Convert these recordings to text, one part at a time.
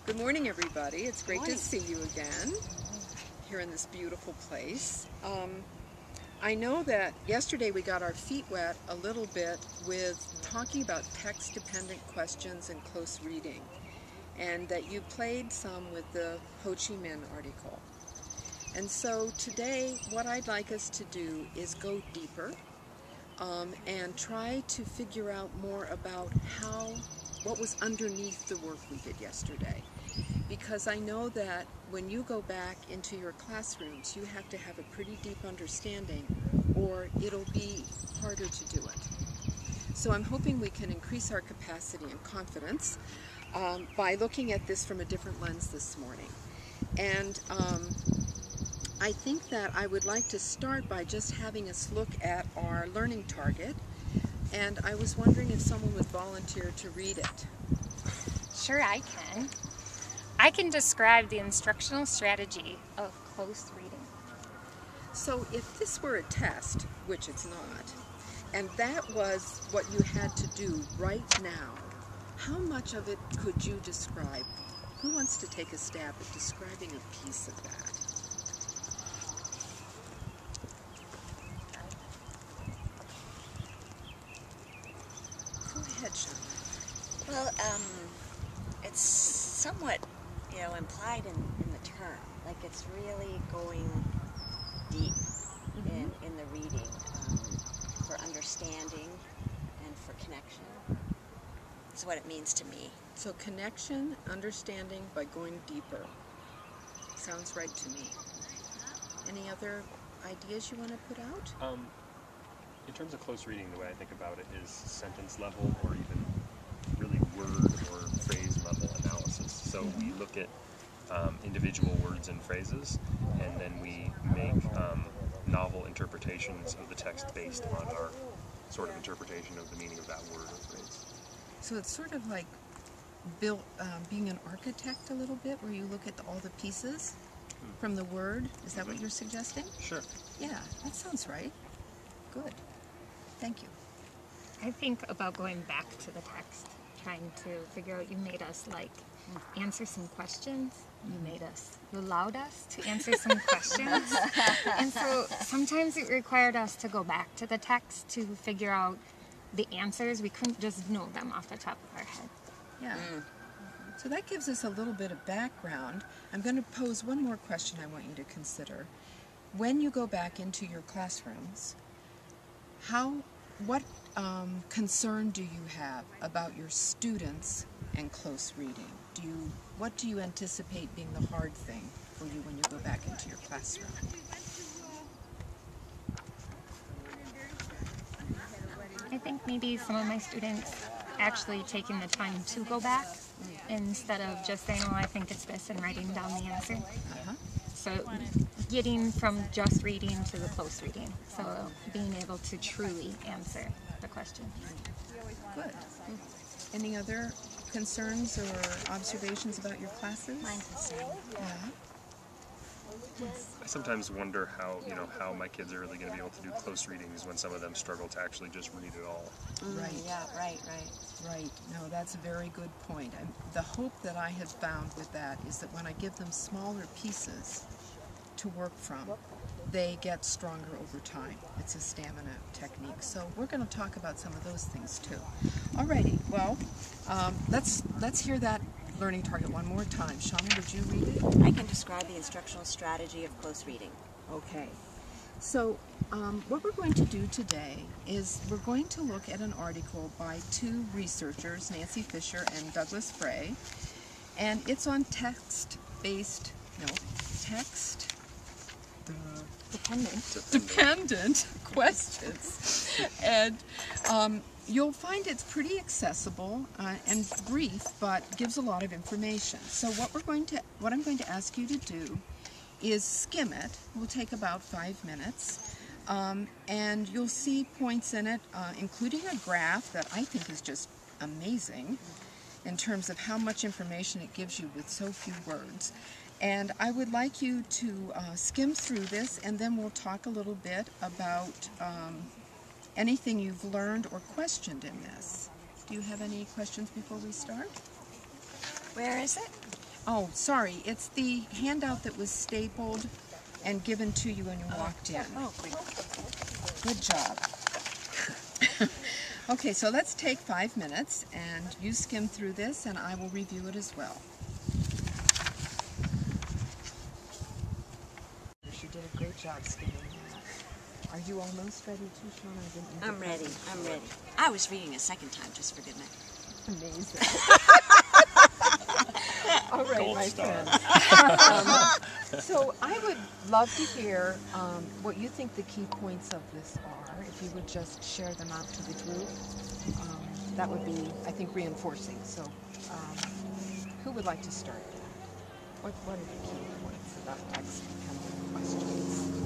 Good morning, everybody. It's great to see you again here in this beautiful place. I know that yesterday we got our feet wet a little bit with talking about text-dependent questions and close reading, and that you played some with the Ho Chi Minh article. And so today what I'd like us to do is go deeper and try to figure out more about what was underneath the work we did yesterday. Because I know that when you go back into your classrooms, you have to have a pretty deep understanding or it'll be harder to do it. So I'm hoping we can increase our capacity and confidence by looking at this from a different lens this morning. And I think that I would like to start by just having us look at our learning target. And I was wondering if someone would volunteer to read it. Sure, I can. I can describe the instructional strategy of close reading. So if this were a test, which it's not, and that was what you had to do right now, how much of it could you describe? Who wants to take a stab at describing a piece of that? Go ahead, Sean. Well, it's somewhat, implied in the term. Like it's really going deep in the reading for understanding and for connection. That's what it means to me. So connection, understanding by going deeper. Sounds right to me. Any other ideas you want to put out? In terms of close reading, the way I think about it is sentence level or even really word or phrase level analysis. So we look at individual words and phrases, and then we make novel interpretations of the text based on our sort of interpretation of the meaning of that word or phrase. So it's sort of like being an architect a little bit, where you look at all the pieces from the word. Is that what you're suggesting? Sure. Yeah, that sounds right. Good. Thank you. I think about going back to the text, trying to figure out, you made us answer some questions. You allowed us to answer some questions. And so sometimes it required us to go back to the text to figure out the answers. We couldn't just know them off the top of our head. Yeah. So that gives us a little bit of background. I'm going to pose one more question I want you to consider. When you go back into your classrooms, what concern do you have about your students and close reading? What do you anticipate being the hard thing for you when you go back into your classroom? I think maybe some of my students actually taking the time to go back instead of just saying, oh, I think it's this, and writing down the answer. So getting from just reading to the close reading. So being able to truly answer the question. Good. Any other concerns or observations about your classes? Mine's the same. Yeah. I sometimes wonder how my kids are really going to be able to do close readings when some of them struggle to actually just read it all. Right. Yeah, right. Right. No, that's a very good point. The hope that I have found with that is that when I give them smaller pieces to work from, they get stronger over time. It's a stamina technique. So we're going to talk about some of those things too. Alrighty, well, let's hear that learning target one more time. Shauna, would you read it? I can describe the instructional strategy of close reading. Okay. So what we're going to do today is we're going to look at an article by two researchers, Nancy Fisher and Douglas Frey, and it's on text-dependent questions. And you'll find it's pretty accessible and brief, but gives a lot of information. So what I'm going to ask you to do is skim it. It will take about 5 minutes. And you'll see points in it, including a graph that I think is just amazing in terms of how much information it gives you with so few words. And I would like you to skim through this, and then we'll talk a little bit about anything you've learned or questioned in this. Do you have any questions before we start? Where is it? Oh, sorry. It's the handout that was stapled and given to you when you walked in. Oh, great. Good job. Okay, so let's take 5 minutes and you skim through this and I will review it as well. She did a great job skimming that. Are you almost ready too, Shauna? I'm ready. I'm ready. I was reading a second time just for goodness. Amazing. All right, Gold my star. friends. So I would love to hear what you think the key points of this are. If you would just share them out to the group, that would be, I think, reinforcing. So who would like to start? What are the key points about text-dependent questions?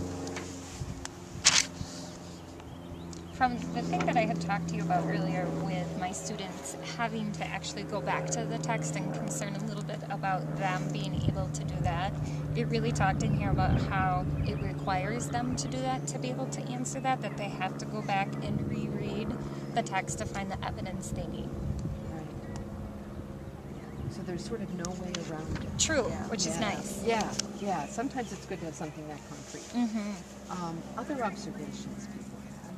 From the thing that I had talked to you about earlier with my students having to actually go back to the text and concern a little bit about them being able to do that, it really talked in here about how it requires them to do that, to be able to answer that they have to go back and reread the text to find the evidence they need. Right. So there's sort of no way around it. True, which is nice. Yeah. Sometimes it's good to have something that concrete. Mm-hmm. Other observations people have?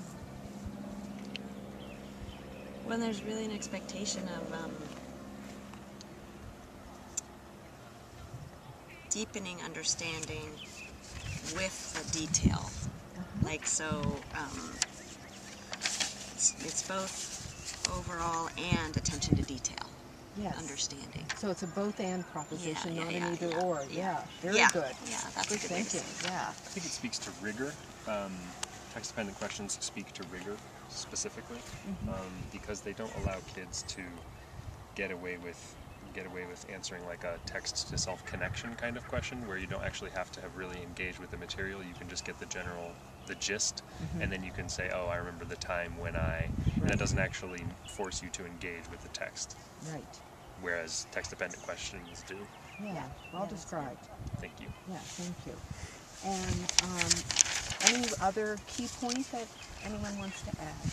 When there's really an expectation of deepening understanding with the detail. Like, so it's both overall and attention to detail. Yes. Understanding. So it's a both and proposition, Yeah, not yeah, an either yeah. or. Yeah. Very Yeah. good. Yeah, that's Good a good way to thinking. say it. Yeah. I think it speaks to rigor. Text-dependent questions speak to rigor specifically, because they don't allow kids to get away with answering like a text to self connection kind of question where you don't actually have to have really engaged with the material. You can just get the gist, and then you can say, oh, I remember the time when I, and it doesn't actually force you to engage with the text. Right. Whereas text-dependent questions do. Yeah. Well described. Thank you. Yeah. Thank you. And any other key point that anyone wants to add?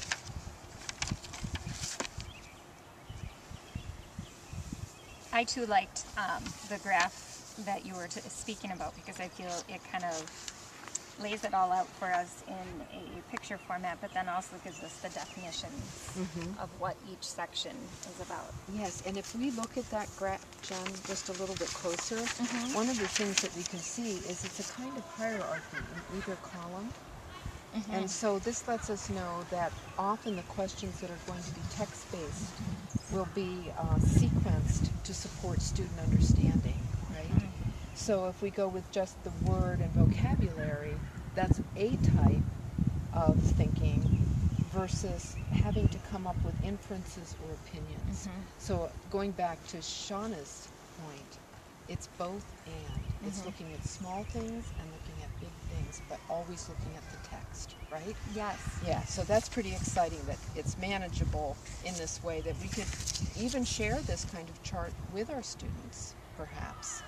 I too liked the graph that you were speaking about because I feel it kind of lays it all out for us in a picture format, but then also gives us the definitions of what each section is about. Yes, and if we look at that graph, Jen, just a little bit closer, one of the things that we can see is it's a kind of hierarchy in either column. And so this lets us know that often the questions that are going to be text-based will be sequenced to support student understanding, right? So if we go with just the word and vocabulary, that's a type of thinking versus having to come up with inferences or opinions. So going back to Shauna's point, it's both and. It's looking at small things and looking at big things, but always looking at the text, right? Yes. Yeah, so that's pretty exciting that it's manageable in this way, that we could even share this kind of chart with our students, perhaps,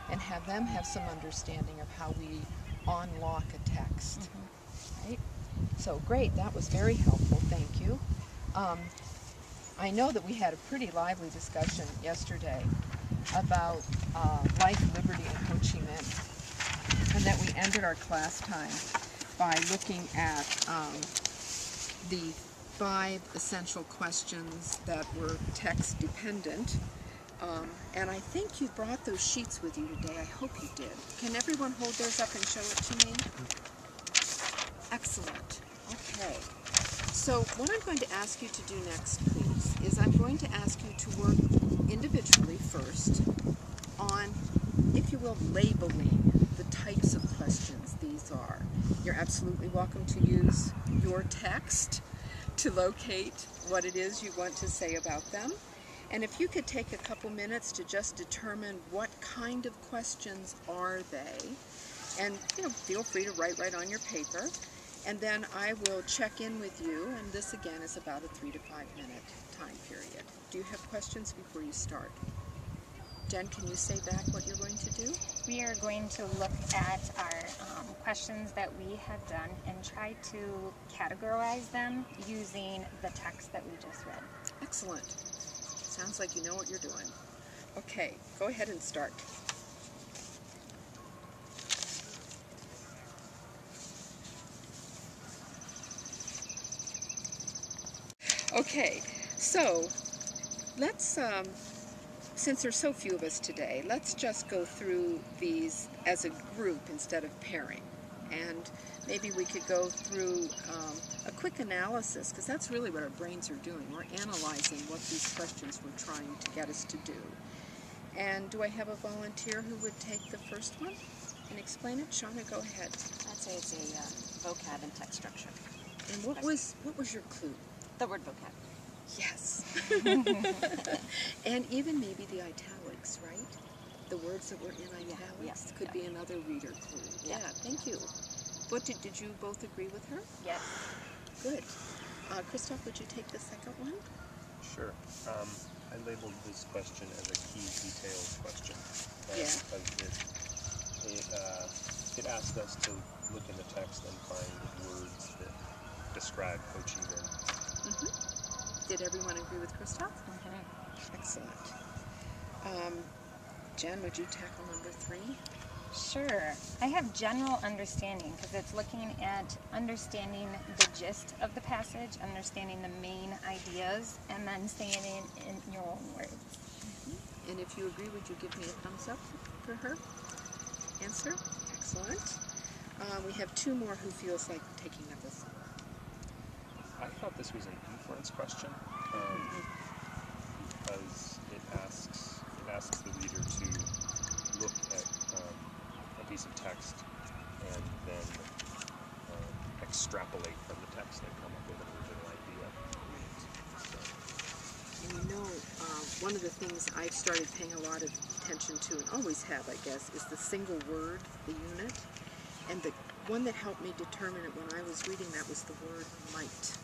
and have them have some understanding of how we unlock a text, right? So great, that was very helpful, thank you. I know that we had a pretty lively discussion yesterday about life, liberty, and Ho Chi Minh, and that we ended our class time by looking at the 5 essential questions that were text dependent. And I think you brought those sheets with you today. I hope you did. Can everyone hold theirs up and show it to me? Excellent. Okay. So what I'm going to ask you to do next, please, is I'm going to ask you to work individually first on, if you will, labeling the types of questions these are. You're absolutely welcome to use your text to locate what it is you want to say about them. And if you could take a couple minutes to just determine what kind of questions are they, and feel free to write right on your paper, and then I will check in with you, and this again is about a 3 to 5 minute time period. Do you have questions before you start? Jen, can you say back what you're going to do? We are going to look at our questions that we have done and try to categorize them using the text that we just read. Excellent. Sounds like you know what you're doing. Okay, go ahead and start. Okay, so let's, since there's so few of us today, let's just go through these as a group instead of pairing. And maybe we could go through a quick analysis, because that's really what our brains are doing. We're analyzing what these questions were trying to get us to do. And do I have a volunteer who would take the first one and explain it? Shauna, go ahead. I'd say it's a vocab and text structure. And what was your clue? The word vocab. Yes. And even maybe the italics, right? The words that were in italics could be another reader clue. Yeah, thank you. What did you both agree with her? Yes. Good. Christoph, would you take the second one? Sure. I labeled this question as a key details question. Because it asked us to look in the text and find words that describe Ho Chi Minh. Did everyone agree with Christoph? Excellent. Jen, would you tackle number 3? Sure. I have general understanding because it's looking at understanding the gist of the passage, understanding the main ideas, and then saying it in your own words. And if you agree, would you give me a thumbs up for her answer? Excellent. We have 2 more who feels like taking number 4. I thought this was an inference question because it asks the reader to look at a piece of text and then extrapolate from the text and come up with an original idea. And you know, one of the things I've started paying a lot of attention to, and always have, I guess, is the single word, the unit. And the one that helped me determine it when I was reading that was the word might.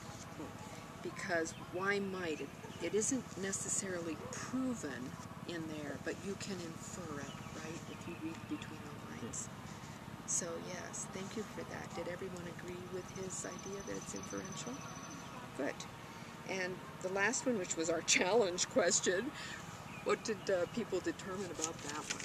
Because why might? It isn't necessarily proven in there, but you can infer it, right, if you read between the lines. So yes, thank you for that. Did everyone agree with his idea that it's inferential? Good. And the last one, which was our challenge question, what did people determine about that one?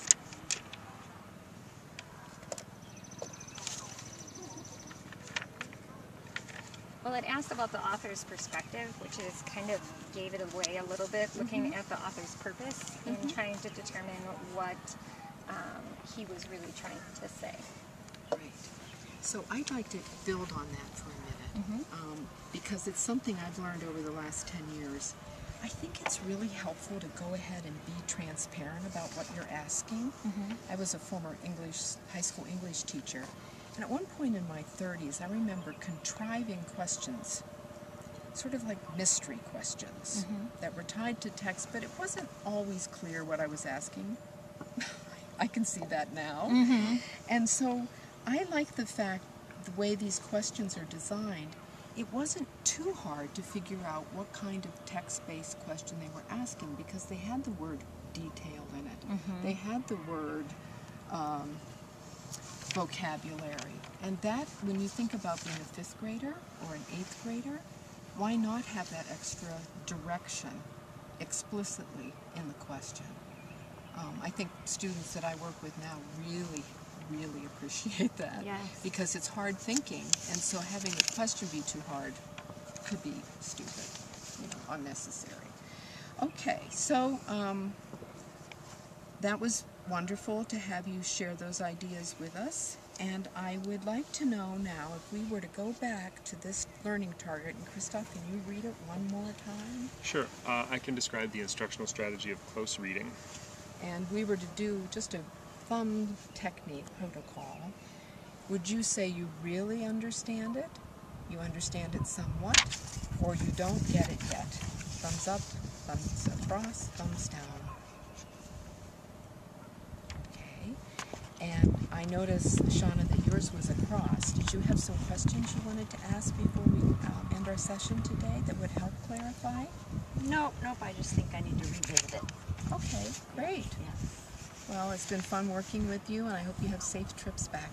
Well, it asked about the author's perspective, which is kind of gave it away a little bit, looking at the author's purpose and trying to determine what he was really trying to say. Right. So I'd like to build on that for a minute, because it's something I've learned over the last 10 years. I think it's really helpful to go ahead and be transparent about what you're asking. I was a former high school English teacher. And at one point in my 30s, I remember contriving questions, sort of like mystery questions, that were tied to text, but it wasn't always clear what I was asking. I can see that now. And so I like the fact, the way these questions are designed, it wasn't too hard to figure out what kind of text-based question they were asking, because they had the word detail in it. They had the word vocabulary. And that, when you think about being a 5th grader or an 8th grader, why not have that extra direction explicitly in the question? I think students that I work with now really appreciate that. Yes. Because it's hard thinking, and so having the question be too hard could be stupid, unnecessary. Okay, so that was wonderful to have you share those ideas with us, and I would like to know now if we were to go back to this learning target, and Christoph, can you read it one more time? Sure. I can describe the instructional strategy of close reading. And we were to do just a thumb technique protocol. Would you say you really understand it? You understand it somewhat, or you don't get it yet? Thumbs up, thumbs across, thumbs down. And I noticed, Shauna, that yours was across. Did you have some questions you wanted to ask before we end our session today that would help clarify? Nope, I just think I need to revisit it. Okay, great. Yeah. Well, it's been fun working with you, and I hope you have safe trips back.